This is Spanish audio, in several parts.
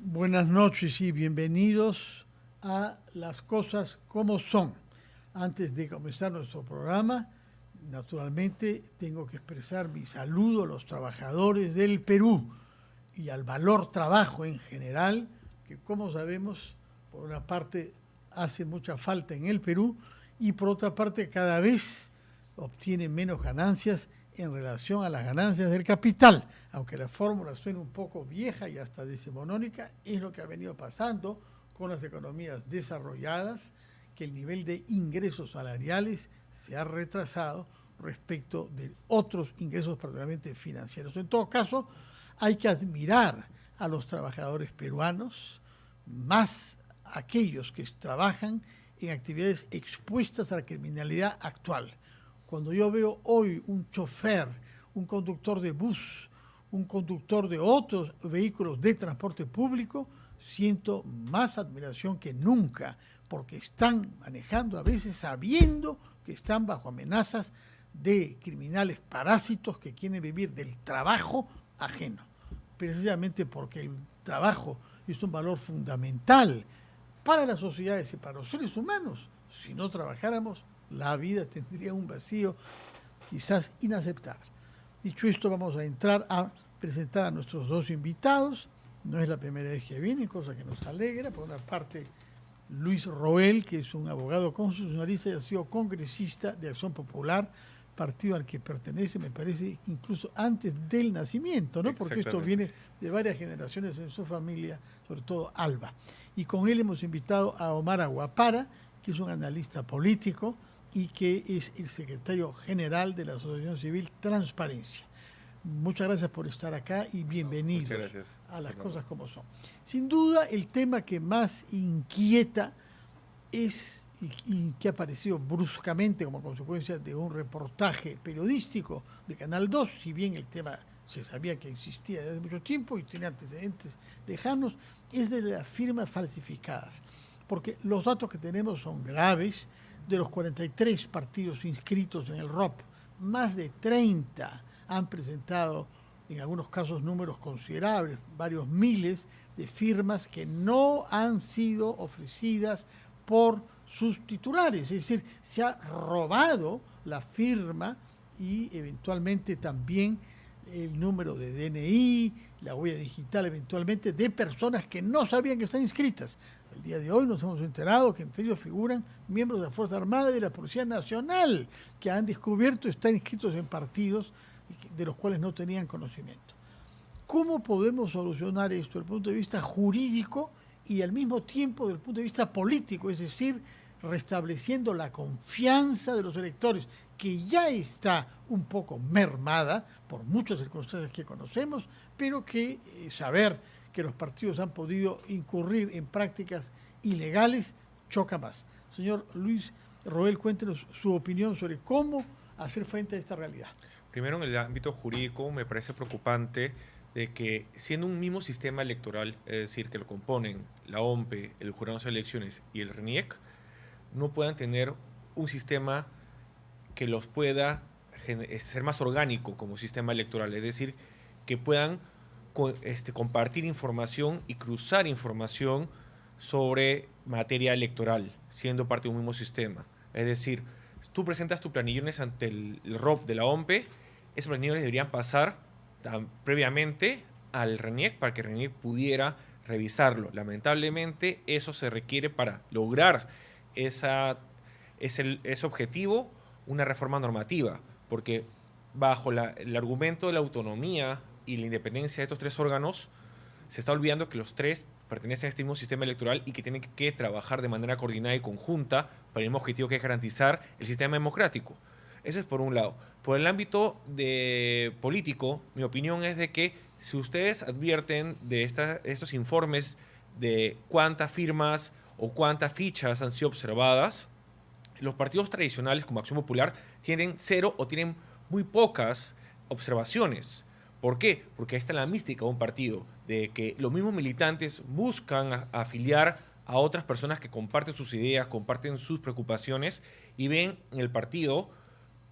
Buenas noches y bienvenidos a Las Cosas Como Son. Antes de comenzar nuestro programa, naturalmente tengo que expresar mi saludo a los trabajadores del Perú y al valor trabajo en general, que como sabemos, por una parte hace mucha falta en el Perú y por otra parte cada vez obtiene menos ganancias en relación a las ganancias del capital. Aunque la fórmula suene un poco vieja y hasta decimonónica, es lo que ha venido pasando con las economías desarrolladas, que el nivel de ingresos salariales se ha retrasado respecto de otros ingresos particularmente financieros. En todo caso, hay que admirar a los trabajadores peruanos, más aquellos que trabajan en actividades expuestas a la criminalidad actual. Cuando yo veo hoy un chofer, un conductor de bus, un conductor de otros vehículos de transporte público, siento más admiración que nunca, porque están manejando a veces sabiendo que están bajo amenazas de criminales parásitos que quieren vivir del trabajo ajeno, precisamente porque el trabajo es un valor fundamental para las sociedades y para los seres humanos. Si no trabajáramos, la vida tendría un vacío quizás inaceptable. Dicho esto, vamos a entrar a presentar a nuestros dos invitados. No es la primera vez que vienen, cosa que nos alegra. Por una parte, Luis Roel, que es un abogado constitucionalista y ha sido congresista de Acción Popular, partido al que pertenece, me parece, incluso antes del nacimiento, ¿no? Porque esto viene de varias generaciones en su familia, sobre todo Alba. Y con él hemos invitado a Omar Aguapara, que es un analista político y que es el secretario general de la Asociación Civil Transparencia. Muchas gracias por estar acá y bienvenidos a Las Cosas Como Son. Sin duda, el tema que más inquieta es, y que ha aparecido bruscamente como consecuencia de un reportaje periodístico de Canal 2, si bien el tema se sabía que existía desde mucho tiempo y tenía antecedentes lejanos, es de las firmas falsificadas. Porque los datos que tenemos son graves. De los 43 partidos inscritos en el ROP, más de 30 han presentado, en algunos casos, números considerables, varios miles de firmas que no han sido ofrecidas por sus titulares. Es decir, se ha robado la firma y eventualmente también el número de DNI, la huella digital eventualmente de personas que no sabían que están inscritas. El día de hoy nos hemos enterado que entre ellos figuran miembros de la Fuerza Armada y de la Policía Nacional que han descubierto están inscritos en partidos de los cuales no tenían conocimiento. ¿Cómo podemos solucionar esto desde el punto de vista jurídico y al mismo tiempo desde el punto de vista político? Es decir, restableciendo la confianza de los electores, que ya está un poco mermada por muchas circunstancias que conocemos, pero que saber que los partidos han podido incurrir en prácticas ilegales choca más. Señor Luis Roel, cuéntenos su opinión sobre cómo hacer frente a esta realidad. Primero, en el ámbito jurídico, me parece preocupante de que siendo un mismo sistema electoral, es decir, que lo componen la OMPE, el Jurado de Elecciones y el RENIEC, no puedan tener un sistema que los pueda ser más orgánico como sistema electoral, es decir, que puedan compartir información y cruzar información sobre materia electoral, siendo parte de un mismo sistema. Es decir, tú presentas tus planillones ante el ROP de la OMPE, esos planillones deberían pasar previamente al RENIEC para que el RENIEC pudiera revisarlo. Lamentablemente, eso se requiere para lograr ese objetivo, una reforma normativa, porque bajo el argumento de la autonomía y la independencia de estos tres órganos, se está olvidando que los tres pertenecen a este mismo sistema electoral y que tienen que trabajar de manera coordinada y conjunta para el mismo objetivo, que es garantizar el sistema democrático. Ese es por un lado. Por el ámbito político, mi opinión es de que si ustedes advierten de estos informes de cuántas firmas o cuántas fichas han sido observadas, los partidos tradicionales como Acción Popular tienen cero o tienen muy pocas observaciones. ¿Por qué? Porque ahí está la mística de un partido, de que los mismos militantes buscan afiliar a otras personas que comparten sus ideas, comparten sus preocupaciones y ven en el partido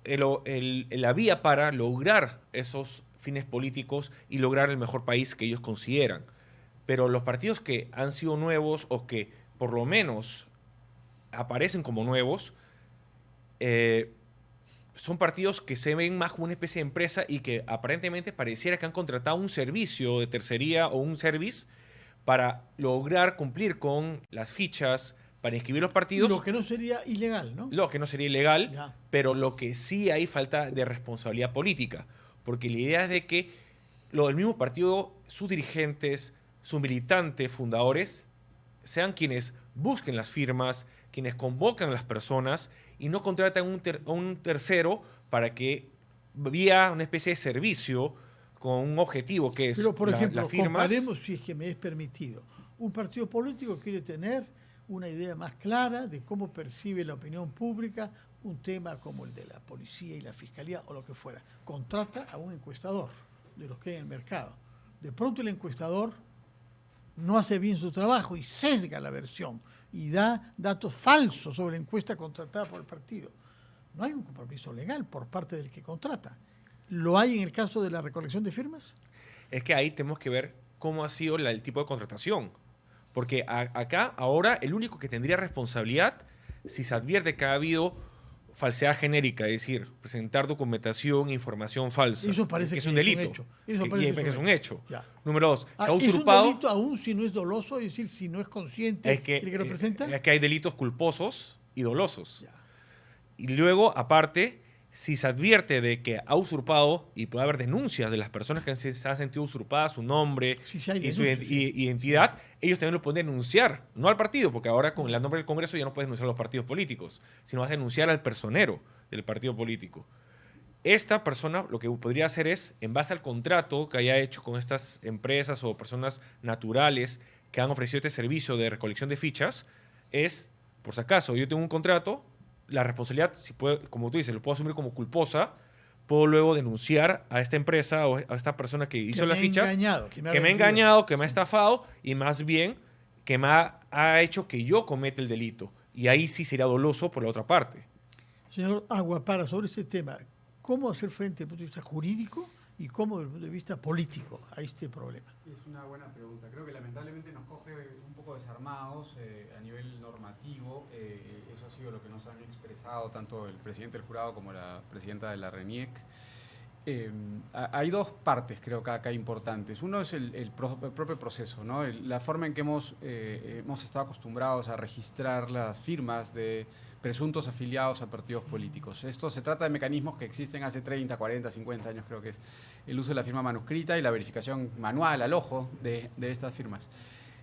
la vía para lograr esos fines políticos y lograr el mejor país que ellos consideran. Pero los partidos que han sido nuevos o que por lo menos aparecen como nuevos, son partidos que se ven más como una especie de empresa y que aparentemente pareciera que han contratado un servicio de tercería o un service para lograr cumplir con las fichas para inscribir los partidos. Lo que no sería ilegal, ¿no? Lo que no sería ilegal, Ya. pero lo que sí hay falta de responsabilidad política. Porque la idea es de que lo del mismo partido, sus dirigentes, sus militantes, fundadores, sean quienes busquen las firmas, quienes convocan a las personas y no contratan a un tercero para que, vía una especie de servicio con un objetivo que es Pero, por ejemplo, las firmas. comparemos, si es que me es permitido. Un partido político quiere tener una idea más clara de cómo percibe la opinión pública un tema como el de la policía y la fiscalía o lo que fuera. Contrata a un encuestador de los que hay en el mercado. De pronto el encuestador no hace bien su trabajo y sesga la versión y da datos falsos sobre la encuesta contratada por el partido. No hay un compromiso legal por parte del que contrata. ¿Lo hay en el caso de la recolección de firmas? Es que ahí tenemos que ver cómo ha sido el tipo de contratación. Porque acá, ahora, el único que tendría responsabilidad, si se advierte que ha habido falsedad genérica, es decir, presentar documentación e información falsa. Eso parece que es un delito. Eso parece que es un hecho. Ya. Número 2, que ha ¿Es usurpado. un delito aún si no es doloso? Es decir, si no es consciente el que lo presenta. Es que hay delitos culposos y dolosos. Ya. Y luego, aparte, si se advierte de que ha usurpado, y puede haber denuncias de las personas que se han sentido usurpadas, su nombre y su identidad, ellos también lo pueden denunciar, no al partido, porque ahora con el nombre del Congreso ya no puedes denunciar a los partidos políticos, sino vas a denunciar al personero del partido político. Esta persona lo que podría hacer es, en base al contrato que haya hecho con estas empresas o personas naturales que han ofrecido este servicio de recolección de fichas, es, por si acaso, yo tengo un contrato, la responsabilidad, si puedo, como tú dices, lo puedo asumir como culposa, puedo luego denunciar a esta empresa o a esta persona que hizo las fichas, que me ha engañado, que me ha estafado y más bien que ha hecho que yo cometa el delito. Y ahí sí sería doloso por la otra parte. Señor Aguapara, sobre este tema, ¿cómo hacer frente desde el punto de vista jurídico y cómo desde el punto de vista político a este problema? Es una buena pregunta. Creo que lamentablemente nos coge un poco desarmados a nivel normativo. Eso ha sido lo que nos han expresado tanto el presidente del jurado como la presidenta de la RENIEC. Hay dos partes, creo que acá importantes. Uno es el propio proceso, ¿no? La forma en que hemos estado acostumbrados a registrar las firmas de presuntos afiliados a partidos políticos. Esto se trata de mecanismos que existen hace 30, 40, 50 años, creo que es el uso de la firma manuscrita y la verificación manual al ojo de estas firmas.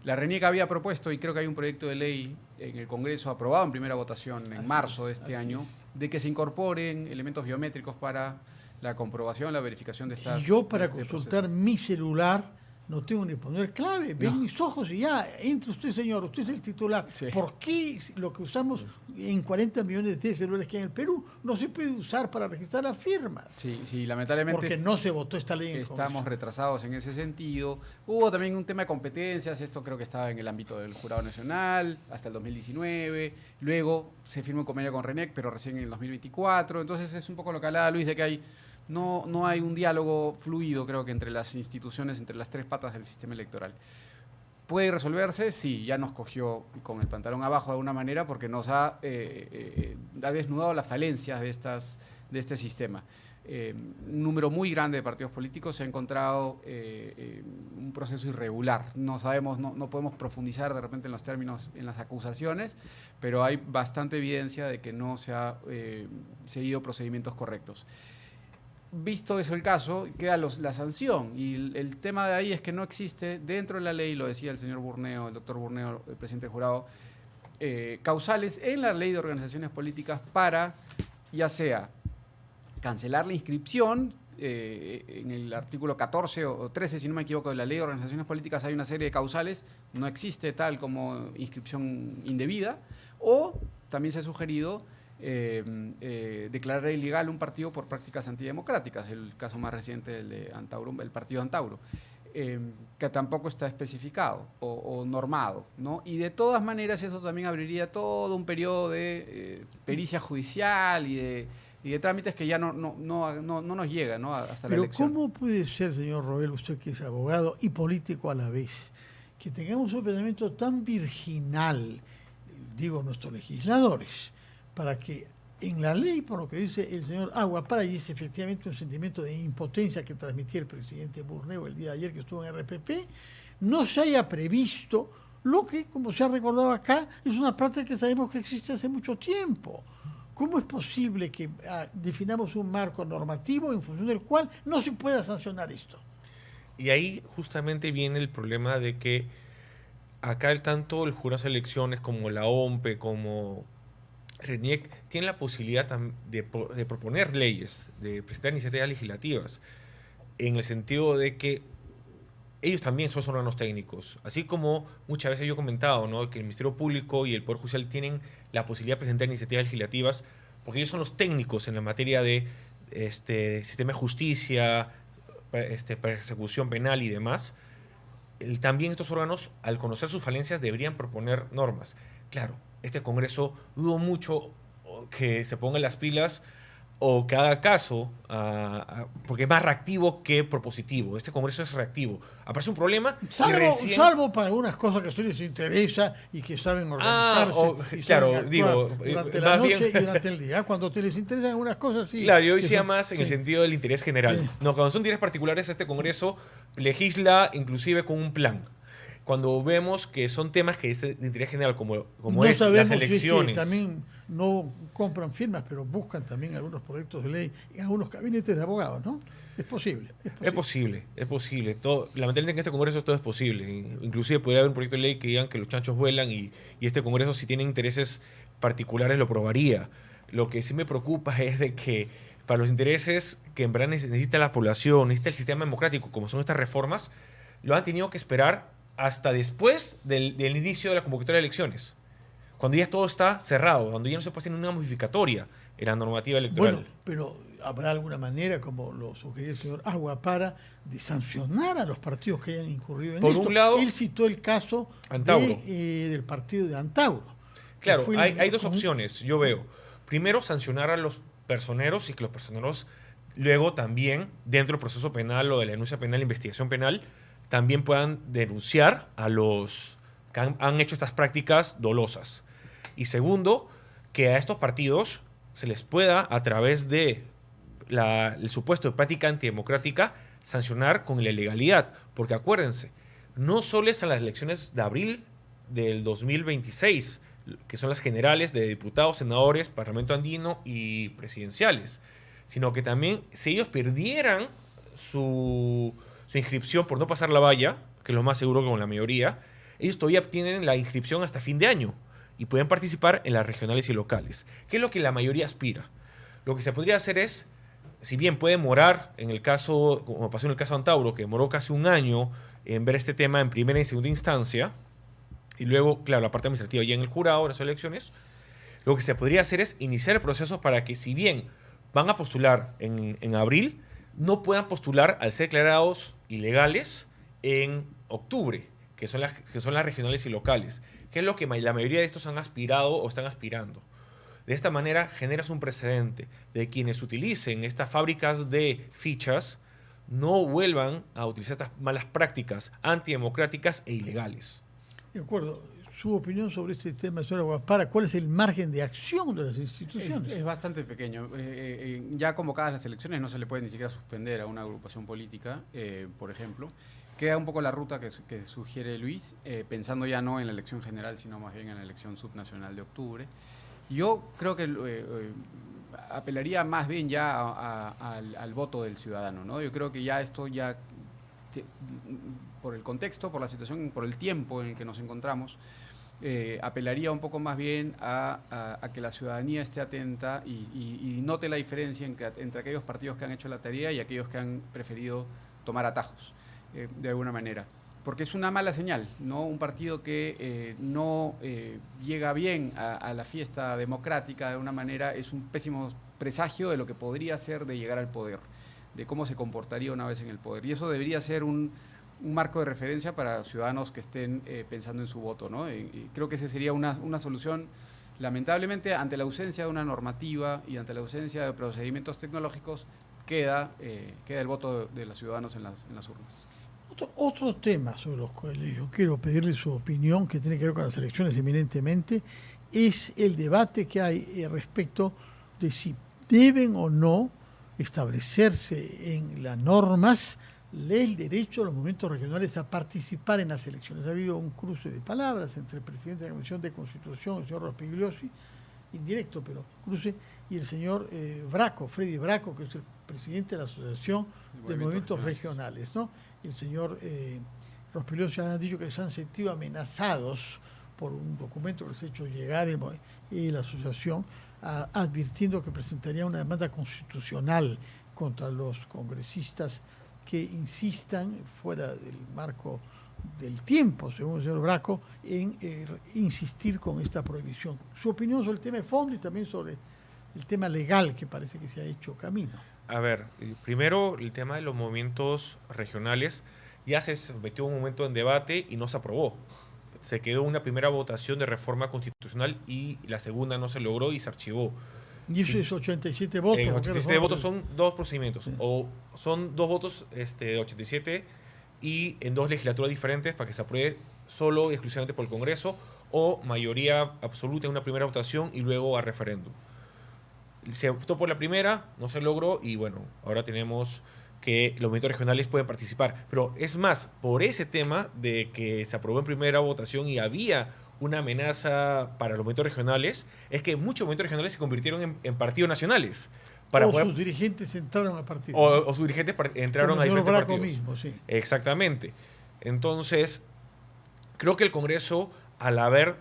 La RENIEC había propuesto, y creo que hay un proyecto de ley en el Congreso aprobado en primera votación en marzo de este año, de que se incorporen elementos biométricos para la comprobación, la verificación de estas. Si yo para este consultar proceso. mi celular no tengo ni poner clave, ven No. mis ojos y ya, entre usted, señor, usted es el titular. Sí. ¿Por qué lo que usamos en 40 millones de celulares que hay en el Perú no se puede usar para registrar las firmas? Sí, lamentablemente. Porque no se votó esta ley en el Estamos Congreso. retrasados en ese sentido. Hubo también un tema de competencias, esto creo que estaba en el ámbito del Jurado Nacional hasta el 2019. Luego se firmó un convenio con RENIEC, pero recién en el 2024. Entonces es un poco lo que hablaba Luis de que no hay un diálogo fluido, creo que entre las instituciones, entre las tres patas del sistema electoral. ¿Puede resolverse? Sí, ya nos cogió con el pantalón abajo de alguna manera porque nos ha desnudado las falencias de este sistema. Un número muy grande de partidos políticos se ha encontrado un proceso irregular. No sabemos, no podemos profundizar de repente en los términos, en las acusaciones, pero hay bastante evidencia de que no se ha seguido procedimientos correctos. Visto eso el caso, queda la sanción y el tema de ahí es que no existe dentro de la ley, lo decía el señor Burneo, el doctor Burneo, el presidente del jurado, causales en la ley de organizaciones políticas para ya sea cancelar la inscripción, en el artículo 14 o 13, si no me equivoco, de la ley de organizaciones políticas hay una serie de causales, no existe tal como inscripción indebida, o también se ha sugerido declarar ilegal un partido por prácticas antidemocráticas, el caso más reciente el de Antauro, el partido Antauro, que tampoco está especificado o normado, ¿no? Y de todas maneras eso también abriría todo un periodo de pericia judicial y de trámites que ya no nos llegan, ¿no? Hasta la Pero elección. ¿cómo puede ser, señor Roel, usted que es abogado y político a la vez, que tengamos un pensamiento tan virginal, digo, nuestros legisladores, para que en la ley, por lo que dice el señor Aguapara, y es efectivamente un sentimiento de impotencia que transmitía el presidente Burneo el día de ayer que estuvo en RPP, no se haya previsto lo que, como se ha recordado acá, es una práctica que sabemos que existe hace mucho tiempo. ¿Cómo es posible que definamos un marco normativo en función del cual no se pueda sancionar esto? Y ahí justamente viene el problema de que acá tanto el jurado de elecciones como la OMPE, como RENIEC, tienen la posibilidad de proponer leyes, de presentar iniciativas legislativas, en el sentido de que ellos también son órganos técnicos. Así como muchas veces yo he comentado, ¿no?, que el Ministerio Público y el Poder Judicial tienen la posibilidad de presentar iniciativas legislativas porque ellos son los técnicos en la materia de sistema de justicia, persecución penal y demás. También estos órganos, al conocer sus falencias, deberían proponer normas. Claro, este Congreso dudo mucho que se ponga las pilas o que haga caso, porque es más reactivo que propositivo. Este Congreso es reactivo. Aparece un problema salvo para algunas cosas que a ustedes les interesa y que saben organizarse. Claro, digo, durante la noche y durante el día. Cuando te les interesan algunas cosas, sí. Claro, yo decía más en el sentido del interés general. Sí. No, cuando son intereses particulares, este Congreso legisla inclusive con un plan. Cuando vemos que son temas que es de interés general, como no es sabemos las elecciones. Si es que también no compran firmas, pero buscan también algunos proyectos de ley en algunos gabinetes de abogados, ¿no? Es posible. Es posible. Lamentablemente en este Congreso todo es posible. Inclusive podría haber un proyecto de ley que digan que los chanchos vuelan y este Congreso, si tiene intereses particulares, lo aprobaría. Lo que sí me preocupa es de que para los intereses que en verdad necesita la población, necesita el sistema democrático, como son estas reformas, lo han tenido que esperar hasta después del inicio de la convocatoria de elecciones, cuando ya todo está cerrado, cuando ya no se puede hacer una modificatoria en la normativa electoral. Bueno, pero ¿habrá alguna manera, como lo sugería el señor Aguapara, de sancionar a los partidos que hayan incurrido en esto? Por un lado, él citó el caso del partido de Antauro. Claro, hay dos opciones, yo veo. Primero, sancionar a los personeros y que los personeros luego también, dentro del proceso penal o de la denuncia penal, investigación penal, también puedan denunciar a los que han hecho estas prácticas dolosas. Y segundo, que a estos partidos se les pueda, a través de el supuesto de práctica antidemocrática, sancionar con la ilegalidad. Porque acuérdense, no solo es a las elecciones de abril del 2026, que son las generales de diputados, senadores, parlamento andino y presidenciales, sino que también si ellos perdieran su inscripción por no pasar la valla, que es lo más seguro con la mayoría, ellos todavía tienen la inscripción hasta fin de año y pueden participar en las regionales y locales, que es lo que la mayoría aspira. Lo que se podría hacer es, si bien puede demorar, en el caso, como pasó en el caso de Antauro, que demoró casi un año en ver este tema en primera y segunda instancia, y luego, claro, la parte administrativa ya en el jurado, en las elecciones, lo que se podría hacer es iniciar el proceso para que, si bien van a postular en abril, no puedan postular al ser declarados ilegales en octubre, que son las regionales y locales, que es lo que la mayoría de estos han aspirado o están aspirando. De esta manera generas un precedente de quienes utilicen estas fábricas de fichas no vuelvan a utilizar estas malas prácticas antidemocráticas e ilegales. De acuerdo. Su opinión sobre este tema, señora Aguapara, ¿cuál es el margen de acción de las instituciones? Es bastante pequeño. Ya convocadas las elecciones no se le puede ni siquiera suspender a una agrupación política, por ejemplo. Queda un poco la ruta que sugiere Luis, pensando ya no en la elección general, sino más bien en la elección subnacional de octubre. Yo creo que apelaría más bien ya al voto del ciudadano, ¿no? Yo creo que ya esto por el contexto, por la situación, por el tiempo en el que nos encontramos, apelaría un poco más bien a que la ciudadanía esté atenta y note la diferencia entre aquellos partidos que han hecho la tarea y aquellos que han preferido tomar atajos, de alguna manera. Porque es una mala señal, ¿no? Un partido que no llega bien a la fiesta democrática, de alguna manera, es un pésimo presagio de lo que podría ser de llegar al poder, de cómo se comportaría una vez en el poder. Y eso debería ser un marco de referencia para ciudadanos que estén pensando en su voto, ¿no? Y creo que esa sería una solución, lamentablemente, ante la ausencia de una normativa y ante la ausencia de procedimientos tecnológicos, queda el voto de los ciudadanos en las urnas. Otro tema sobre los cuales yo quiero pedirle su opinión, que tiene que ver con las elecciones eminentemente, es el debate que hay respecto de si deben o no establecerse en las normas el derecho de los movimientos regionales a participar en las elecciones. Ha habido un cruce de palabras entre el presidente de la Comisión de Constitución, el señor Rospigliosi, indirecto, pero cruce, y el señor Braco, Freddy Braco, que es el presidente de la Asociación de Movimientos Regionales, ¿no? El señor Rospigliosi han dicho que se han sentido amenazados por un documento que les ha hecho llegar y la asociación, advirtiendo que presentaría una demanda constitucional contra los congresistas que insistan, fuera del marco del tiempo, según el señor Braco, en insistir con esta prohibición. Su opinión sobre el tema de fondo y también sobre el tema legal, que parece que se ha hecho camino. A ver, primero el tema de los movimientos regionales ya se sometió un momento en debate y no se aprobó. Se quedó una primera votación de reforma constitucional y la segunda no se logró y se archivó. Y eso es 87 votos. 87 votos son dos procedimientos. Sí. O son dos votos de 87 y en dos legislaturas diferentes para que se apruebe solo y exclusivamente por el Congreso, o mayoría absoluta en una primera votación y luego a referéndum. Se optó por la primera, no se logró y bueno, ahora tenemos que los movimientos regionales pueden participar. Pero es más, por ese tema de que se aprobó en primera votación y había una amenaza para los movimientos regionales, es que muchos movimientos regionales se convirtieron en partidos nacionales. Sus dirigentes entraron a partido. O sus dirigentes entraron a diferentes partidos. Mismo, sí. Exactamente. Entonces, creo que el Congreso, al haber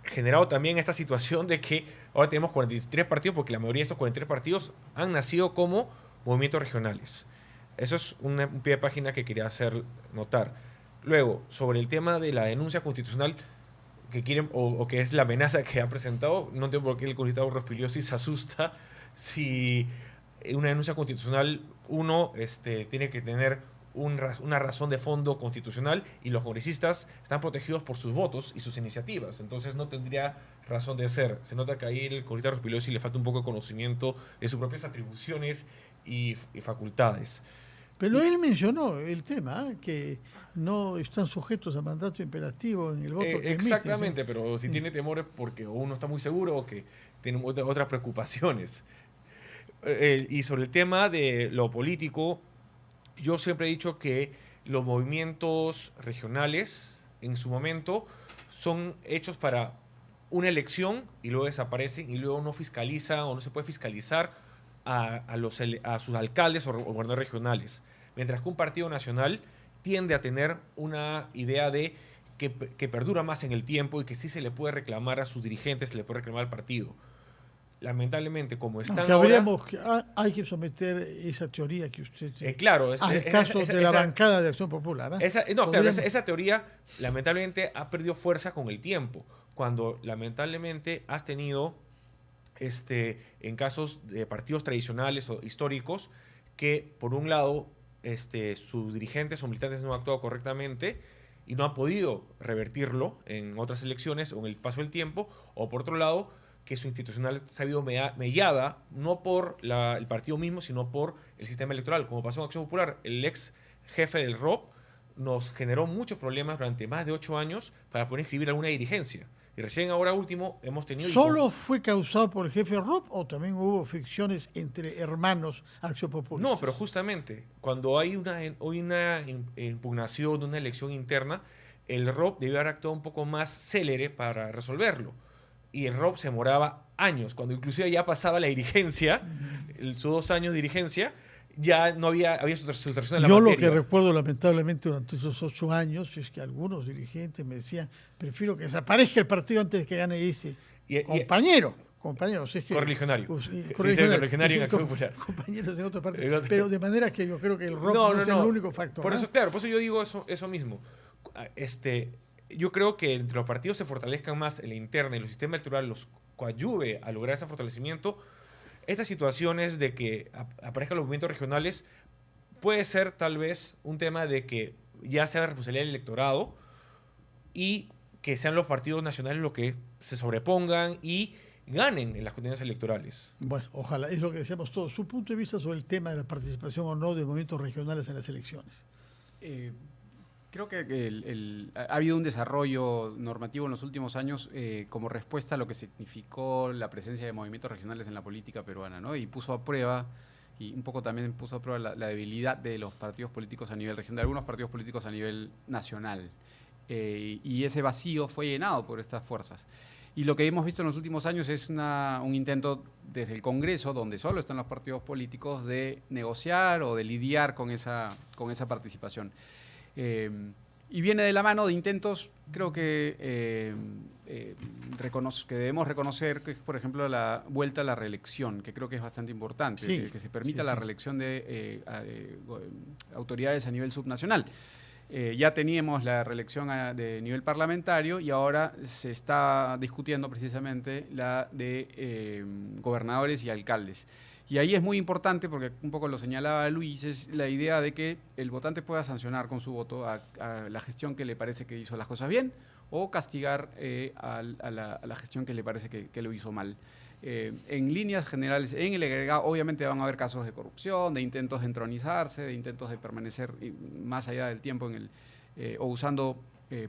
generado también esta situación de que ahora tenemos 43 partidos, porque la mayoría de estos 43 partidos han nacido como movimientos regionales. Eso es un pie de página que quería hacer notar. Luego, sobre el tema de la denuncia constitucional que quieren, o que es la amenaza que ha presentado, no entiendo por qué el congresista Rospigliosi se asusta si una denuncia constitucional, tiene que tener una razón de fondo constitucional y los congresistas están protegidos por sus votos y sus iniciativas, entonces no tendría razón de ser. Se nota que ahí el congresista Rospigliosi le falta un poco de conocimiento de sus propias atribuciones y facultades. Pero él mencionó el tema, que no están sujetos a mandato imperativo en el voto que exactamente, emiten, ¿sí? pero si tiene temores porque uno está muy seguro o que tiene otras preocupaciones. Y sobre el tema de lo político, yo siempre he dicho que los movimientos regionales, en su momento, son hechos para una elección y luego desaparecen y luego no fiscaliza o no se puede fiscalizar a sus alcaldes o gobernadores regionales. Mientras que un partido nacional tiende a tener una idea de que perdura más en el tiempo y que sí se le puede reclamar a sus dirigentes, se le puede reclamar al partido. Lamentablemente, como están hay que someter esa teoría que usted claro, al caso de la bancada de Acción Popular. Esa teoría lamentablemente ha perdido fuerza con el tiempo, cuando lamentablemente has tenido en casos de partidos tradicionales o históricos que por un lado sus dirigentes o militantes no han actuado correctamente y no han podido revertirlo en otras elecciones o en el paso del tiempo, o por otro lado que su institucional se ha habido mellada no por el partido mismo, sino por el sistema electoral, como pasó en Acción Popular. El ex jefe del ROP nos generó muchos problemas durante más de 8 años para poder inscribir alguna dirigencia. Y recién ahora último hemos tenido... ¿Solo fue causado por el jefe ROP o también hubo fricciones entre hermanos Acción Popular? No, pero justamente cuando hay una impugnación de una elección interna, el ROP debió haber actuado un poco más célere para resolverlo. Y el ROP se demoraba años, cuando inclusive ya pasaba la dirigencia, sus 2 años de dirigencia, ya no había sustracción en la materia. Yo lo que recuerdo lamentablemente durante esos 8 años es que algunos dirigentes me decían, prefiero que desaparezca el partido antes de que gane ese compañero. Compañeros, es que... Correligionario. Correligionario en Acción Popular. Compañeros en otra parte. Pero de manera que yo creo que el ROP no es el único factor. Por eso, claro, por eso yo digo eso mismo. Yo creo que entre los partidos se fortalezcan más en la interna y el sistema electoral los coadyuve a lograr ese fortalecimiento. Estas situaciones de que aparezcan los movimientos regionales puede ser tal vez un tema de que ya sea responsabilidad del electorado y que sean los partidos nacionales los que se sobrepongan y ganen en las contiendas electorales. Bueno, ojalá, es lo que decíamos todos. Su punto de vista sobre el tema de la participación o no de movimientos regionales en las elecciones. Creo que ha habido un desarrollo normativo en los últimos años como respuesta a lo que significó la presencia de movimientos regionales en la política peruana, ¿no? Y puso a prueba, y un poco también puso a prueba la debilidad de los partidos políticos a nivel regional, de algunos partidos políticos a nivel nacional. Y ese vacío fue llenado por estas fuerzas. Y lo que hemos visto en los últimos años es un intento desde el Congreso, donde solo están los partidos políticos, de negociar o de lidiar con esa participación. Y viene de la mano de intentos, creo que debemos reconocer, que es, por ejemplo, la vuelta a la reelección, que creo que es bastante importante, sí, que se permita la reelección de autoridades a nivel subnacional. Ya teníamos la reelección de nivel parlamentario y ahora se está discutiendo precisamente la de gobernadores y alcaldes. Y ahí es muy importante, porque un poco lo señalaba Luis, es la idea de que el votante pueda sancionar con su voto a la gestión que le parece que hizo las cosas bien o castigar a la gestión que le parece que lo hizo mal. En líneas generales, en el agregado, obviamente van a haber casos de corrupción, de intentos de entronizarse, de intentos de permanecer más allá del tiempo o usando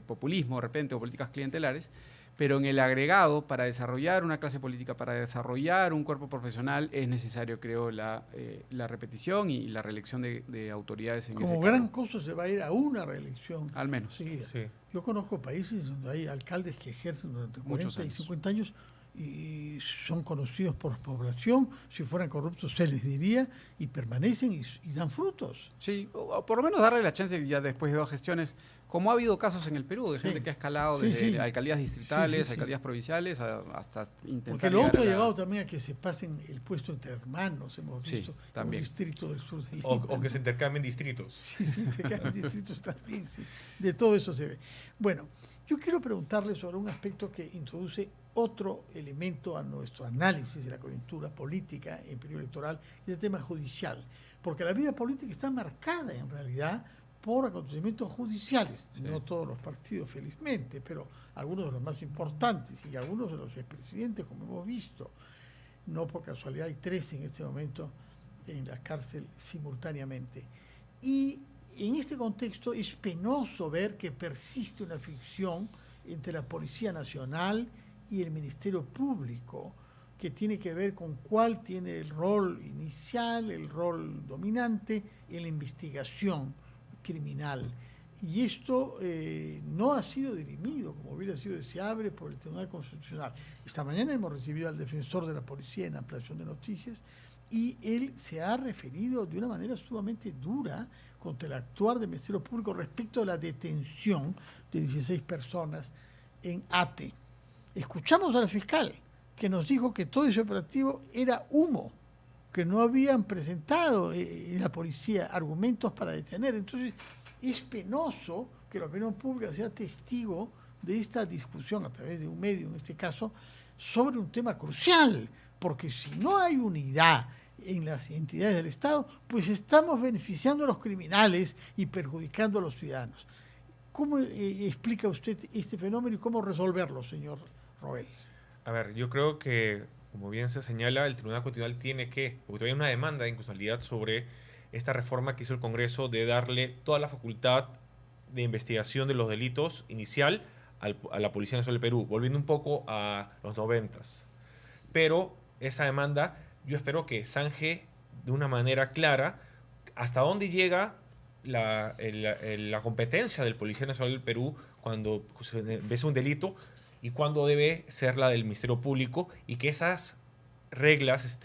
populismo de repente o políticas clientelares, pero en el agregado, para desarrollar una clase política, para desarrollar un cuerpo profesional, es necesario, creo, la repetición y la reelección de autoridades en ese Como gran cosa se va a ir a una reelección. Al menos. Sí. Sí. Yo conozco países donde hay alcaldes que ejercen durante 40 y 50 años y son conocidos por la población. Si fueran corruptos se les diría, y permanecen y dan frutos. Sí, o por lo menos darle la chance ya después de 2 gestiones, como ha habido casos en el Perú, de gente que ha escalado desde alcaldías distritales, alcaldías provinciales, hasta intentar... Porque lo otro ha llevado también a que se pasen el puesto entre hermanos, hemos visto, también. el distrito del sur del O que se intercambien distritos. Sí, se intercambian distritos también, sí. De todo eso se ve. Bueno, yo quiero preguntarle sobre un aspecto que introduce otro elemento a nuestro análisis de la coyuntura política en periodo electoral, y es el tema judicial. Porque la vida política está marcada en realidad por acontecimientos judiciales. Sí. No todos los partidos, felizmente, pero algunos de los más importantes y algunos de los expresidentes, como hemos visto. No por casualidad hay 3 en este momento en la cárcel simultáneamente. Y en este contexto es penoso ver que persiste una fricción entre la Policía Nacional y el Ministerio Público, que tiene que ver con cuál tiene el rol inicial, el rol dominante en la investigación criminal. Y esto no ha sido dirimido, como hubiera sido deseable, por el Tribunal Constitucional. Esta mañana hemos recibido al defensor de la policía en ampliación de noticias y él se ha referido de una manera sumamente dura contra el actuar del Ministerio Público respecto a la detención de 16 personas en Ate. Escuchamos al fiscal que nos dijo que todo ese operativo era humo, que no habían presentado en la policía argumentos para detener. Entonces, es penoso que la opinión pública sea testigo de esta discusión a través de un medio, en este caso, sobre un tema crucial, porque si no hay unidad en las entidades del Estado, pues estamos beneficiando a los criminales y perjudicando a los ciudadanos. ¿Cómo explica usted este fenómeno y cómo resolverlo, señor Roel? A ver, yo creo que, como bien se señala, el Tribunal Constitucional tiene que, porque todavía hay una demanda de inconstitucionalidad sobre esta reforma que hizo el Congreso de darle toda la facultad de investigación de los delitos inicial a la Policía Nacional del Perú, volviendo un poco a los 90s. Pero esa demanda, yo espero que zanje de una manera clara hasta dónde llega la competencia del Policía Nacional del Perú cuando se ve un delito y cuándo debe ser la del Ministerio Público, y que esas reglas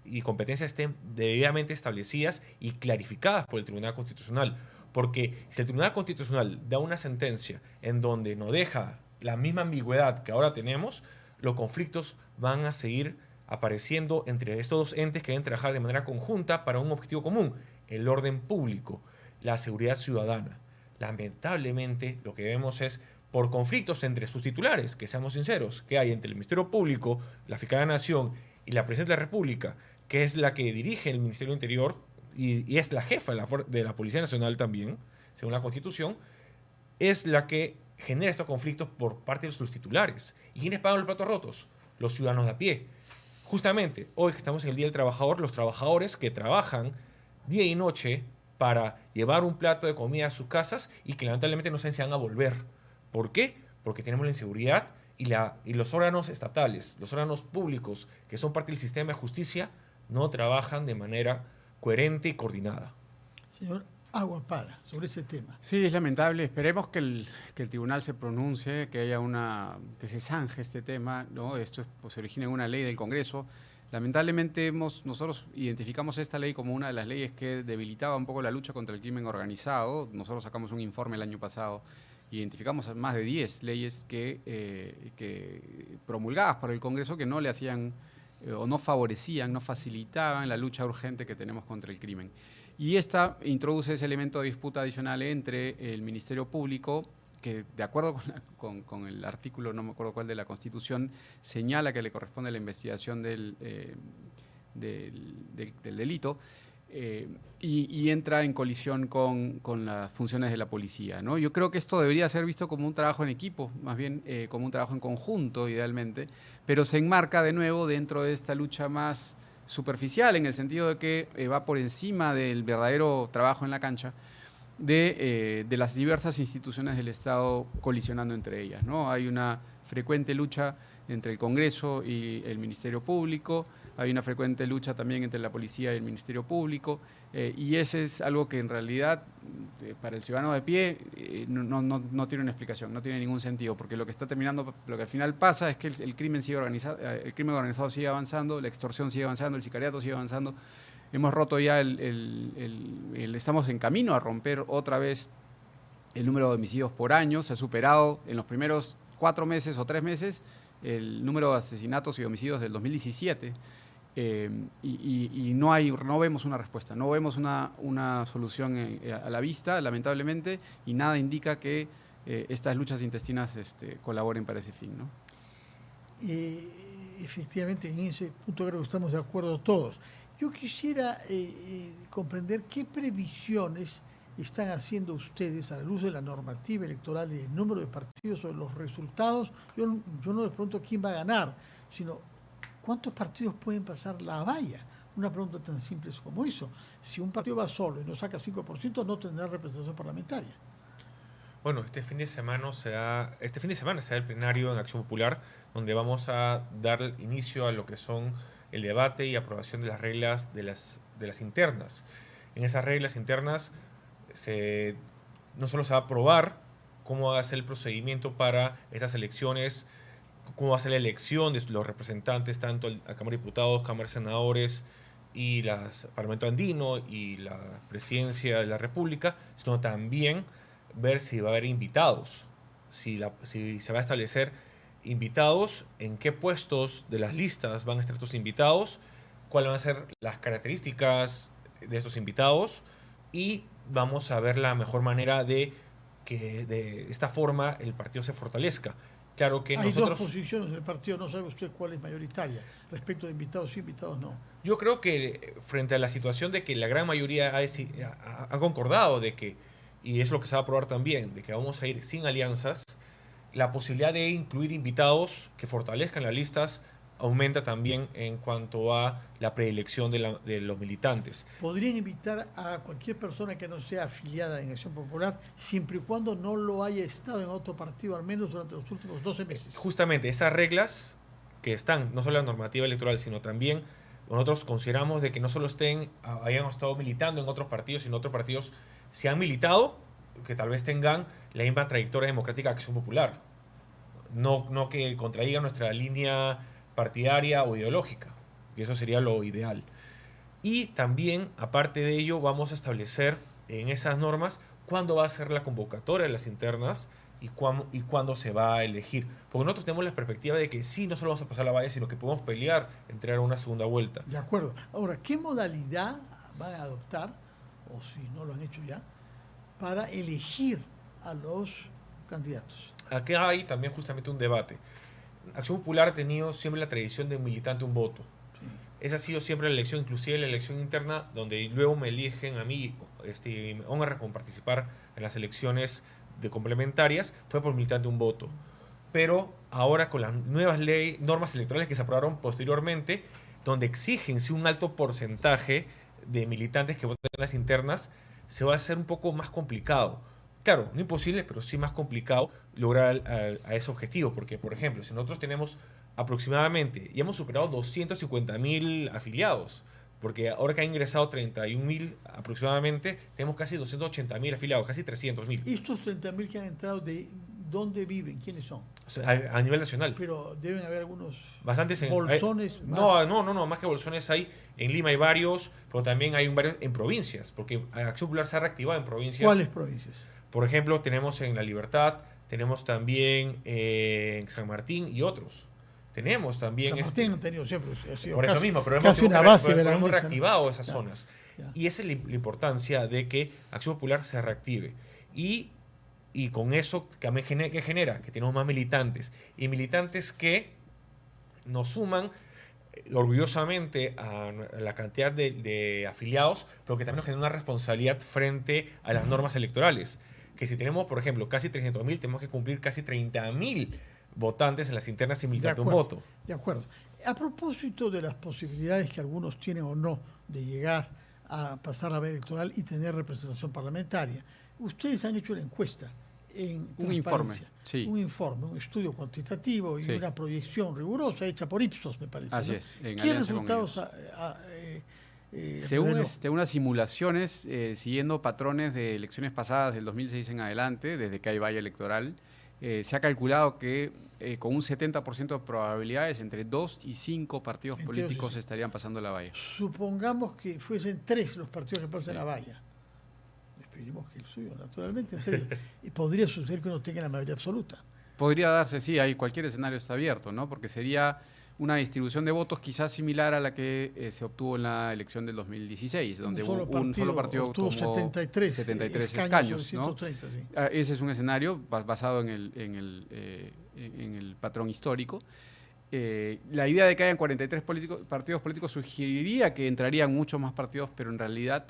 y competencias estén debidamente establecidas y clarificadas por el Tribunal Constitucional. Porque si el Tribunal Constitucional da una sentencia en donde no deja la misma ambigüedad que ahora tenemos, los conflictos van a seguir apareciendo entre estos dos entes que deben trabajar de manera conjunta para un objetivo común: el orden público, la seguridad ciudadana. Lamentablemente, lo que vemos es, por conflictos entre sus titulares, que seamos sinceros, que hay entre el Ministerio Público, la Fiscalía de la Nación y la Presidencia de la República, que es la que dirige el Ministerio del Interior y es la jefa de la Policía Nacional también, según la Constitución, es la que genera estos conflictos por parte de sus titulares. ¿Y quiénes pagan los platos rotos? Los ciudadanos de a pie. Justamente, hoy que estamos en el Día del Trabajador, los trabajadores que trabajan día y noche para llevar un plato de comida a sus casas y que lamentablemente no saben si van a volver. ¿Por qué? Porque tenemos la inseguridad y los órganos estatales, los órganos públicos que son parte del sistema de justicia, no trabajan de manera coherente y coordinada. Señor Aguapala, sobre ese tema. Sí, es lamentable. Esperemos que el tribunal se pronuncie, que se zanje este tema, ¿no? Esto pues, se origina en una ley del Congreso. Lamentablemente nosotros identificamos esta ley como una de las leyes que debilitaba un poco la lucha contra el crimen organizado. Nosotros sacamos un informe el año pasado. Identificamos más de 10 leyes que promulgadas por el Congreso que no le hacían o no favorecían, no facilitaban la lucha urgente que tenemos contra el crimen. Y esta introduce ese elemento de disputa adicional entre el Ministerio Público, que de acuerdo con el artículo, no me acuerdo cuál de la Constitución, señala que le corresponde la investigación del delito, y entra en colisión con las funciones de la policía, ¿no? Yo creo que esto debería ser visto como un trabajo en equipo, más bien como un trabajo en conjunto, idealmente, pero se enmarca de nuevo dentro de esta lucha más superficial, en el sentido de que va por encima del verdadero trabajo en la cancha, de las diversas instituciones del Estado colisionando entre ellas, ¿no? Hay una frecuente lucha entre el Congreso y el Ministerio Público, hay una frecuente lucha también entre la policía y el Ministerio Público, y ese es algo que en realidad para el ciudadano de pie no tiene una explicación, no tiene ningún sentido, porque lo que está terminando, lo que al final pasa es que el crimen organizado sigue avanzando, la extorsión sigue avanzando, el sicariato sigue avanzando. Hemos roto ya estamos en camino a romper otra vez el número de homicidios por año. Se ha superado en los primeros 4 meses o 3 meses el número de asesinatos y homicidios del 2017. Y no vemos una respuesta, no vemos una solución a la vista, lamentablemente, y nada indica que estas luchas intestinas colaboren para ese fin, ¿no? Efectivamente, en ese punto creo que estamos de acuerdo todos. Yo quisiera comprender qué previsiones están haciendo ustedes a la luz de la normativa electoral y del número de partidos sobre los resultados. Yo no les pregunto quién va a ganar, sino cuántos partidos pueden pasar la valla. Una pregunta tan simple como eso. Si un partido va solo y no saca 5%, no tendrá representación parlamentaria. Bueno, este fin de semana se da el plenario en Acción Popular, donde vamos a dar inicio a lo que son el debate y aprobación de las reglas de las internas. En esas reglas internas no solo se va a aprobar cómo va a ser el procedimiento para estas elecciones, cómo va a ser la elección de los representantes, tanto a Cámara de Diputados, Cámara de Senadores y el Parlamento Andino y la Presidencia de la República, sino también ver si va a haber invitados, si se va a establecer invitados, en qué puestos de las listas van a estar estos invitados, cuáles van a ser las características de estos invitados, y vamos a ver la mejor manera de que de esta forma el partido se fortalezca. Claro que hay dos posiciones del partido, no sabe usted cuál es mayoritaria, respecto de invitados sí, invitados no. Yo creo que frente a la situación de que la gran mayoría ha concordado de que, y es lo que se va a aprobar también, de que vamos a ir sin alianzas, la posibilidad de incluir invitados que fortalezcan las listas aumenta también en cuanto a la preelección de los militantes. ¿Podrían invitar a cualquier persona que no sea afiliada en Acción Popular, siempre y cuando no lo haya estado en otro partido, al menos durante los últimos 12 meses? Justamente, esas reglas que están, no solo en la normativa electoral, sino también nosotros consideramos de que no solo hayan estado militando en otros partidos, sino otros partidos si han militado, que tal vez tengan la misma trayectoria democrática de Acción Popular. No que contradiga nuestra línea partidaria o ideológica, que eso sería lo ideal. Y también, aparte de ello, vamos a establecer en esas normas cuándo va a ser la convocatoria de las internas y cuándo se va a elegir. Porque nosotros tenemos la perspectiva de que sí, no solo vamos a pasar la valla, sino que podemos pelear, entrar a una segunda vuelta. De acuerdo. Ahora, ¿qué modalidad van a adoptar, o si no lo han hecho ya, para elegir a los candidatos? Aquí hay también justamente un debate. Acción Popular ha tenido siempre la tradición de un militante, un voto. Sí. Esa ha sido siempre la elección, inclusive la elección interna, donde luego me eligen a mí, me honra con participar en las elecciones de complementarias, fue por militante, un voto. Pero ahora con las nuevas normas electorales que se aprobaron posteriormente, donde exigen un alto porcentaje de militantes que voten en las internas, se va a hacer un poco más complicado. Claro, no imposible, pero sí más complicado lograr a ese objetivo. Porque, por ejemplo, si nosotros tenemos aproximadamente, y hemos superado 250.000 afiliados, porque ahora que han ingresado 31.000 aproximadamente, tenemos casi 280.000 afiliados, casi 300.000. Estos 30.000 que han entrado, ¿de dónde viven? ¿Quiénes son? O sea, a nivel nacional. Pero deben haber algunos Bastantes bolsones. No, más que bolsones hay. En Lima hay varios, pero también hay varios en provincias, porque Acción Popular se ha reactivado en provincias. ¿Cuáles provincias? Por ejemplo, tenemos en La Libertad, tenemos también en San Martín y otros. Tenemos también... San Martín han tenido siempre. Por eso mismo, pero casi una base de la hemos nuestra, reactivado ¿no? esas zonas. Ya. Y esa es la importancia de que Acción Popular se reactive. Y con eso, ¿qué genera? Que tenemos más militantes. Y militantes que nos suman orgullosamente a la cantidad de afiliados, pero que también nos genera una responsabilidad frente a las normas electorales. Que si tenemos, por ejemplo, casi 300.000, tenemos que cumplir casi 30.000 votantes en las internas y militante un voto. De acuerdo. A propósito de las posibilidades que algunos tienen o no de llegar a pasar la veda electoral y tener representación parlamentaria, ustedes han hecho una encuesta en un informe, sí. Un informe, un estudio cuantitativo y sí. una proyección rigurosa hecha por Ipsos, me parece. Así ¿no? es. ¿Qué resultados según unas simulaciones, siguiendo patrones de elecciones pasadas del 2006 en adelante, desde que hay valla electoral, se ha calculado que con un 70% de probabilidades, entre 2 y 5 partidos políticos estarían pasando la valla. Supongamos que fuesen 3 los partidos que pasan la valla. Esperemos que el suyo, naturalmente. Y podría suceder que uno tenga la mayoría absoluta. Podría darse, sí, hay cualquier escenario está abierto, ¿no? Porque sería una distribución de votos quizás similar a la que se obtuvo en la elección del 2016, donde un solo partido obtuvo 73 escaños, ¿no? 130, sí. Ese es un escenario basado en el patrón histórico. La idea de que hayan 43 partidos políticos sugeriría que entrarían muchos más partidos, pero en realidad,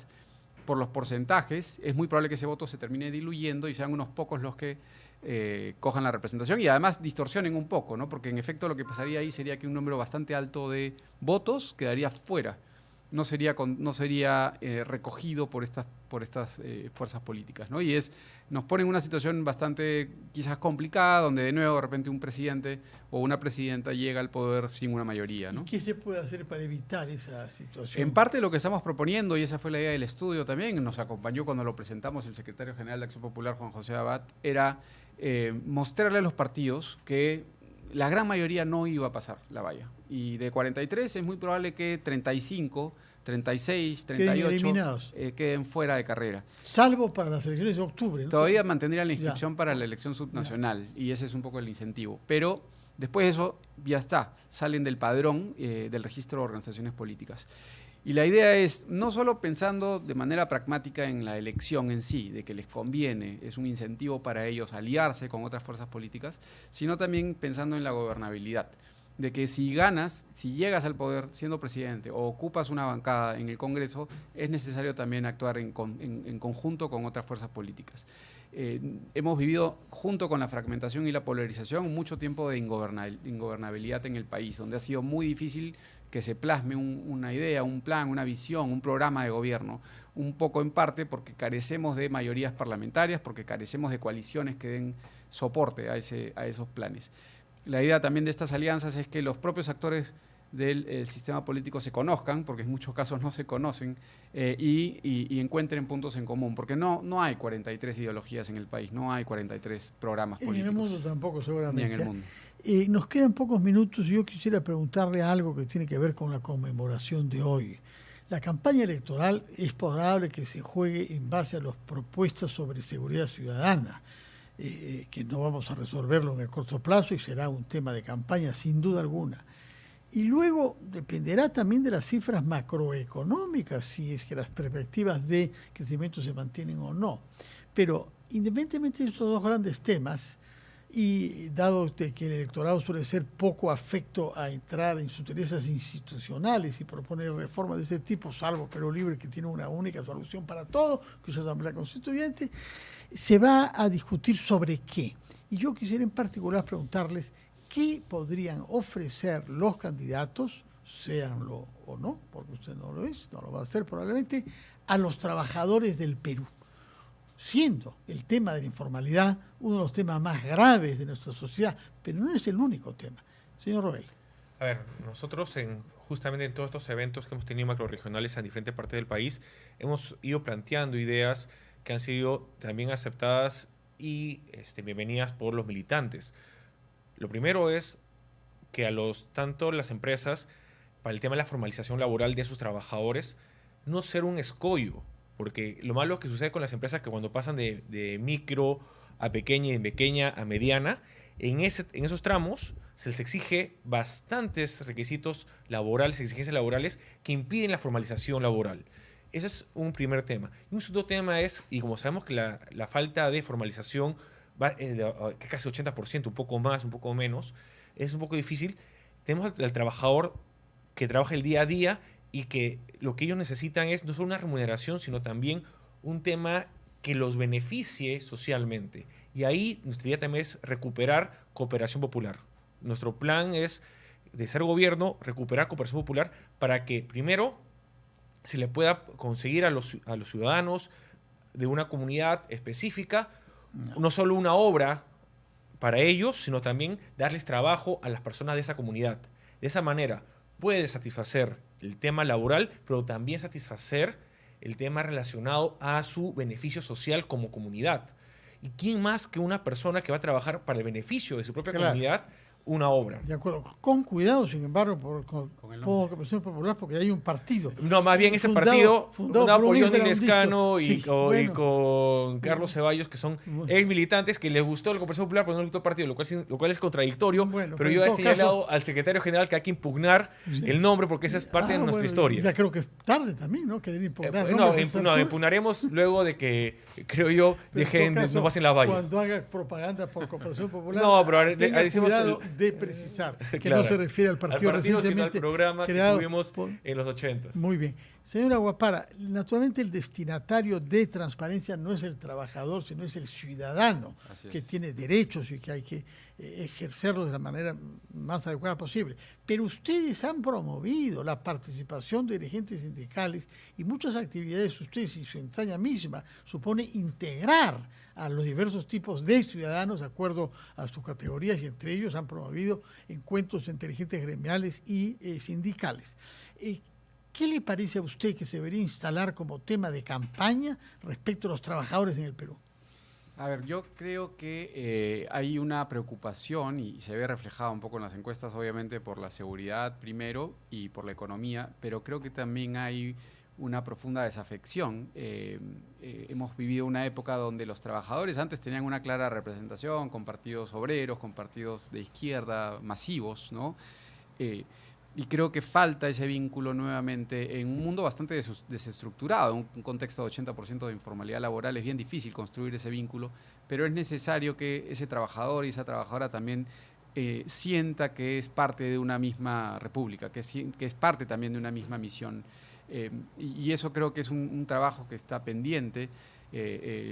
por los porcentajes, es muy probable que ese voto se termine diluyendo y sean unos pocos los que cojan la representación y además distorsionen un poco, ¿no? Porque en efecto lo que pasaría ahí sería que un número bastante alto de votos quedaría fuera, no sería recogido por estas fuerzas políticas, ¿no? Y nos pone en una situación bastante quizás complicada, donde de nuevo de repente un presidente o una presidenta llega al poder sin una mayoría, ¿no? ¿Y qué se puede hacer para evitar esa situación? En parte lo que estamos proponiendo, y esa fue la idea del estudio también, nos acompañó cuando lo presentamos el secretario general de Acción Popular, Juan José Abad, era mostrarle a los partidos que la gran mayoría no iba a pasar la valla. Y de 43 es muy probable que 35, 36, 38 queden fuera de carrera. Salvo para las elecciones de octubre, ¿no? Todavía mantendrían la inscripción para la elección subnacional y ese es un poco el incentivo. Pero después de eso ya está, salen del padrón del registro de organizaciones políticas. Y la idea es, no solo pensando de manera pragmática en la elección en sí, de que les conviene, es un incentivo para ellos aliarse con otras fuerzas políticas, sino también pensando en la gobernabilidad, de que si ganas, si llegas al poder siendo presidente o ocupas una bancada en el Congreso, es necesario también actuar en conjunto con otras fuerzas políticas. Hemos vivido, junto con la fragmentación y la polarización, mucho tiempo de ingobernabilidad en el país, donde ha sido muy difícil que se plasme una idea, un plan, una visión, un programa de gobierno, un poco en parte porque carecemos de mayorías parlamentarias, porque carecemos de coaliciones que den soporte a esos planes. La idea también de estas alianzas es que los propios actores del sistema político se conozcan, porque en muchos casos no se conocen, y encuentren puntos en común, porque no hay 43 ideologías en el país, no hay 43 programas políticos. En el mundo tampoco, seguramente. Ni en el mundo. Nos quedan pocos minutos y yo quisiera preguntarle algo que tiene que ver con la conmemoración de hoy. La campaña electoral es probable que se juegue en base a las propuestas sobre seguridad ciudadana, que no vamos a resolverlo en el corto plazo y será un tema de campaña sin duda alguna. Y luego dependerá también de las cifras macroeconómicas, si es que las perspectivas de crecimiento se mantienen o no. Pero independientemente de estos dos grandes temas, y dado que el electorado suele ser poco afecto a entrar en sutilezas institucionales y proponer reformas de ese tipo, salvo Perú Libre, que tiene una única solución para todo, que es la Asamblea Constituyente, se va a discutir sobre qué. Y yo quisiera en particular preguntarles qué podrían ofrecer los candidatos séanlo o no, porque usted no lo es, no lo va a hacer probablemente, a los trabajadores del Perú, siendo el tema de la informalidad uno de los temas más graves de nuestra sociedad, pero no es el único tema. Señor Roel. A ver, nosotros justamente en todos estos eventos que hemos tenido macrorregionales en diferentes partes del país, hemos ido planteando ideas que han sido también aceptadas y bienvenidas por los militantes. Lo primero es que tanto las empresas, para el tema de la formalización laboral de sus trabajadores, no ser un escollo, porque lo malo que sucede con las empresas es que cuando pasan de micro a pequeña y de pequeña a mediana, en esos tramos se les exige bastantes requisitos laborales, exigencias laborales que impiden la formalización laboral. Ese es un primer tema. Y un segundo tema es, y como sabemos que la falta de formalización va que casi 80%, un poco más, un poco menos, es un poco difícil. Tenemos al trabajador que trabaja el día a día y que lo que ellos necesitan es no solo una remuneración, sino también un tema que los beneficie socialmente. Y ahí nuestra idea también es recuperar cooperación popular. Nuestro plan es, de ser gobierno, recuperar cooperación popular para que, primero, se le pueda conseguir a los ciudadanos de una comunidad específica, no solo una obra para ellos, sino también darles trabajo a las personas de esa comunidad. De esa manera puede satisfacer el tema laboral, pero también satisfacer el tema relacionado a su beneficio social como comunidad. ¿Y quién más que una persona que va a trabajar para el beneficio de su propia comunidad una obra? De acuerdo. Con cuidado, sin embargo, con Cooperación Popular, porque hay un partido. No, más bien ese partido fundado por Johnny Lescano sí, y con Carlos Ceballos, que son ex militantes que les gustó la Cooperación Popular, pero no les gustó el partido, lo cual es contradictorio. Pero yo he señalado al secretario general que hay que impugnar el nombre, porque esa es parte de nuestra historia. Ya creo que es tarde también, ¿no? Querer impugnar. No, impugnaremos luego de que, creo yo, no pasen la valla. Cuando haga propaganda por Cooperación Popular, no, pero decimos cuidado de precisar que claro, no se refiere al partido sino al programa que tuvimos en los 80. Muy bien. Señora Guapara, naturalmente el destinatario de transparencia no es el trabajador, sino es el ciudadano, que tiene derechos y que hay que ejercerlos de la manera más adecuada posible. Pero ustedes han promovido la participación de dirigentes sindicales y muchas actividades, ustedes y su entraña misma, supone integrar a los diversos tipos de ciudadanos de acuerdo a sus categorías, y entre ellos han promovido encuentros entre dirigentes gremiales y sindicales. ¿Qué le parece a usted que se debería instalar como tema de campaña respecto a los trabajadores en el Perú? A ver, yo creo que hay una preocupación y se ve reflejada un poco en las encuestas, obviamente por la seguridad primero y por la economía, pero creo que también hay una profunda desafección. Hemos vivido una época donde los trabajadores antes tenían una clara representación con partidos obreros, con partidos de izquierda masivos, ¿no? Y creo que falta ese vínculo nuevamente en un mundo bastante desestructurado, en un contexto de 80% de informalidad laboral. Es bien difícil construir ese vínculo, pero es necesario que ese trabajador y esa trabajadora también sienta que es parte de una misma república, que es parte también de una misma misión. Y eso creo que es un trabajo que está pendiente,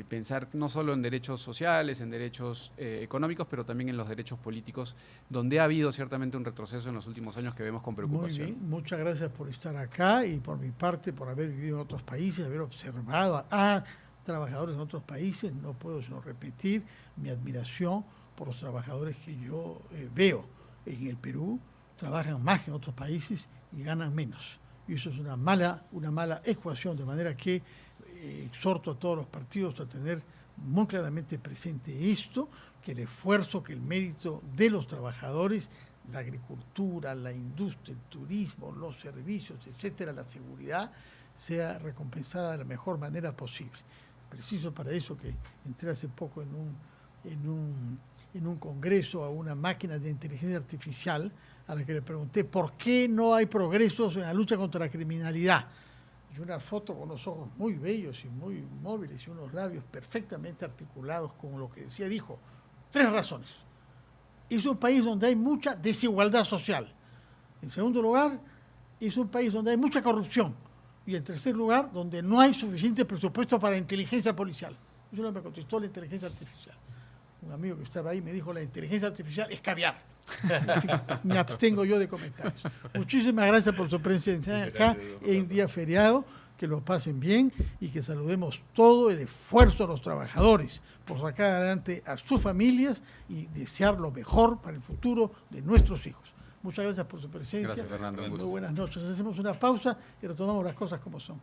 pensar no solo en derechos sociales, en derechos económicos, pero también en los derechos políticos, donde ha habido ciertamente un retroceso en los últimos años que vemos con preocupación. Muy bien, muchas gracias por estar acá y por mi parte por haber vivido en otros países, haber observado a trabajadores en otros países. No puedo sino repetir mi admiración por los trabajadores que yo veo en el Perú. Trabajan más que en otros países y ganan menos. Y eso es una mala ecuación, de manera que exhorto a todos los partidos a tener muy claramente presente esto, que el esfuerzo, que el mérito de los trabajadores, la agricultura, la industria, el turismo, los servicios, etcétera, la seguridad, sea recompensada de la mejor manera posible. Preciso para eso que entré hace poco en un congreso a una máquina de inteligencia artificial a la que le pregunté por qué no hay progresos en la lucha contra la criminalidad. Y una foto con unos ojos muy bellos y muy móviles y unos labios perfectamente articulados con lo que decía, dijo, 3 razones. Es un país donde hay mucha desigualdad social. En segundo lugar, es un país donde hay mucha corrupción. Y en tercer lugar, donde no hay suficiente presupuesto para la inteligencia policial. Eso no me contestó la inteligencia artificial. un amigo que estaba ahí me dijo, la inteligencia artificial es caviar. En fin, me abstengo yo de comentarios. Muchísimas gracias por su presencia acá en día feriado. Que lo pasen bien y que saludemos todo el esfuerzo de los trabajadores por sacar adelante a sus familias y desear lo mejor para el futuro de nuestros hijos. Muchas gracias por su presencia. Gracias, Fernando. Un Muy gusto. buenas noches. Hacemos una pausa y retomamos las cosas como son.